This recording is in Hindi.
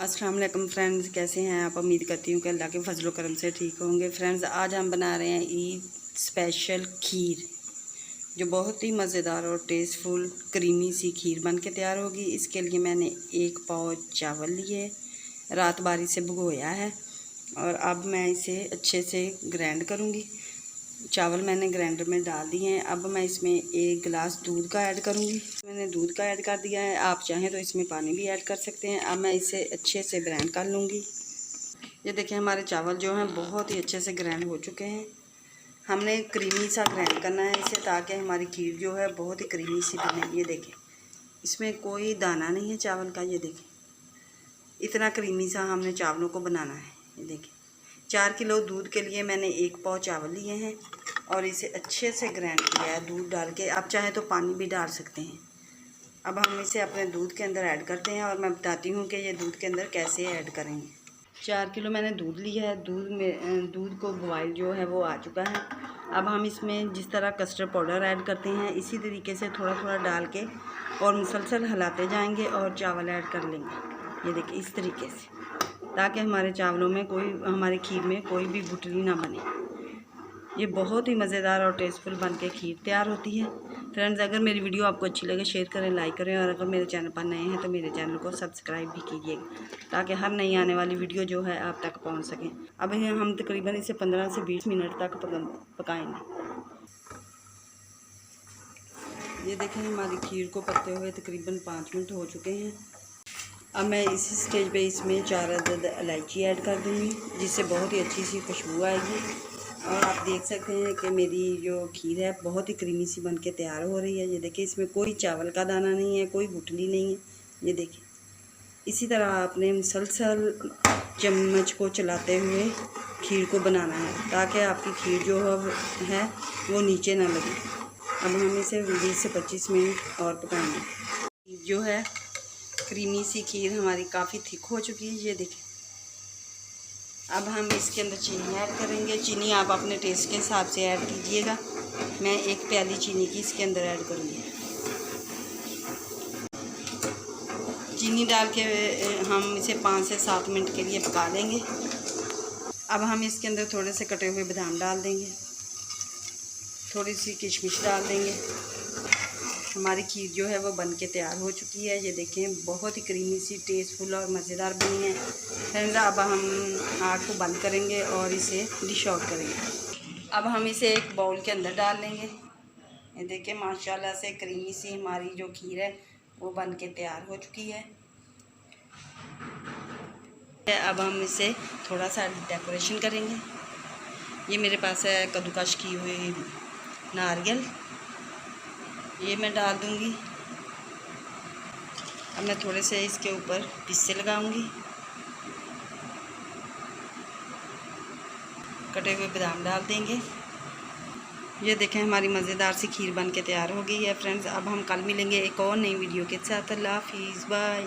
अस्सलाम वालेकुम फ्रेंड्स, कैसे हैं आप। उम्मीद करती हूँ कि अल्लाह के फजल करम से ठीक होंगे। फ्रेंड्स, आज हम बना रहे हैं ईद स्पेशल खीर, जो बहुत ही मज़ेदार और टेस्टफुल क्रीमी सी खीर बन के तैयार होगी। इसके लिए मैंने 1 पाव चावल लिए, रात बारी से भिगोया है और अब मैं इसे अच्छे से ग्राइंड करूँगी। चावल मैंने ग्राइंडर में डाल दिए हैं। अब मैं इसमें 1 गिलास दूध का ऐड करूँगी। मैंने दूध का ऐड कर दिया है, आप चाहें तो इसमें पानी भी ऐड कर सकते हैं। अब मैं इसे अच्छे से ग्राइंड कर लूँगी। ये देखें, हमारे चावल जो हैं बहुत ही अच्छे से ग्राइंड हो चुके हैं। हमने क्रीमी सा ग्राइंड करना है इसे, ताकि हमारी खीर जो है बहुत ही क्रीमी सी बने। ये देखें, इसमें कोई दाना नहीं है चावल का। ये देखें, इतना क्रीमी सा हमने चावलों को बनाना है। ये देखें, 4 किलो दूध के लिए मैंने 1 पाव चावल लिए हैं और इसे अच्छे से ग्राइंड किया है दूध डाल के। आप चाहें तो पानी भी डाल सकते हैं। अब हम इसे अपने दूध के अंदर ऐड करते हैं और मैं बताती हूँ कि ये दूध के अंदर कैसे ऐड करेंगे। 4 किलो मैंने दूध लिया है। दूध को बॉयल जो है वो आ चुका है। अब हम इसमें जिस तरह कस्टर्ड पाउडर ऐड करते हैं, इसी तरीके से थोड़ा थोड़ा डाल के और मुसलसल हिलाते जाएंगे और चावल ऐड कर लेंगे। ये देखिए, इस तरीके से, ताकि हमारे चावलों में हमारी खीर में कोई भी गुठली ना बने। ये बहुत ही मज़ेदार और टेस्टफुल बन के खीर तैयार होती है। फ्रेंड्स, अगर मेरी वीडियो आपको अच्छी लगे शेयर करें, लाइक करें और अगर मेरे चैनल पर नए हैं तो मेरे चैनल को सब्सक्राइब भी कीजिएगा, ताकि हर नई आने वाली वीडियो जो है आप तक पहुंच सकें। अब हम तकरीबन इसे 15 से 20 मिनट तक पकाएंगे। ये देखें, हमारी खीर को पकते हुए तकरीबन 5 मिनट हो चुके हैं। अब मैं इसी स्टेज पे इसमें 4 अदद इलायची ऐड कर दूँगी, जिससे बहुत ही अच्छी सी खुशबू आएगी। और आप देख सकते हैं कि मेरी जो खीर है बहुत ही क्रीमी सी बन के तैयार हो रही है। ये देखिए, इसमें कोई चावल का दाना नहीं है, कोई गुठली नहीं है। ये देखिए, इसी तरह आपने मुसलसल चम्मच को चलाते हुए खीर को बनाना है, ताकि आपकी खीर जो है वो नीचे ना लगे। अब हम इसे 20 से 25 मिनट और पकाएंगे। जो है क्रीमी सी खीर हमारी काफ़ी थिक हो चुकी है। ये देखिए, अब हम इसके अंदर चीनी ऐड करेंगे। चीनी आप अपने टेस्ट के हिसाब से ऐड कीजिएगा। मैं 1 प्याली चीनी की इसके अंदर ऐड करूँगी। चीनी डाल के हम इसे 5 से 7 मिनट के लिए पका लेंगे। अब हम इसके अंदर थोड़े से कटे हुए बादाम डाल देंगे, थोड़ी सी किशमिश डाल देंगे। हमारी खीर जो है वो बन के तैयार हो चुकी है। ये देखें, बहुत ही क्रीमी सी, टेस्टफुल और मज़ेदार बनी है। फ्रेंड्स, अब हम आग को बंद करेंगे और इसे डिश आउट करेंगे। अब हम इसे एक बाउल के अंदर डाल लेंगे। ये देखें, माशाल्लाह से क्रीमी सी हमारी जो खीर है वो बन के तैयार हो चुकी है। अब हम इसे थोड़ा सा डेकोरेशन करेंगे। ये मेरे पास है कद्दूकश की हुई नारियल, ये मैं डाल दूंगी। अब मैं थोड़े से इसके ऊपर पिस्ते लगाऊंगी, कटे हुए बादाम डाल देंगे। ये देखें, हमारी मज़ेदार सी खीर बन के तैयार हो गई है। फ्रेंड्स, अब हम कल मिलेंगे एक और नई वीडियो के साथ। अल्लाह हाफिज़, बाय।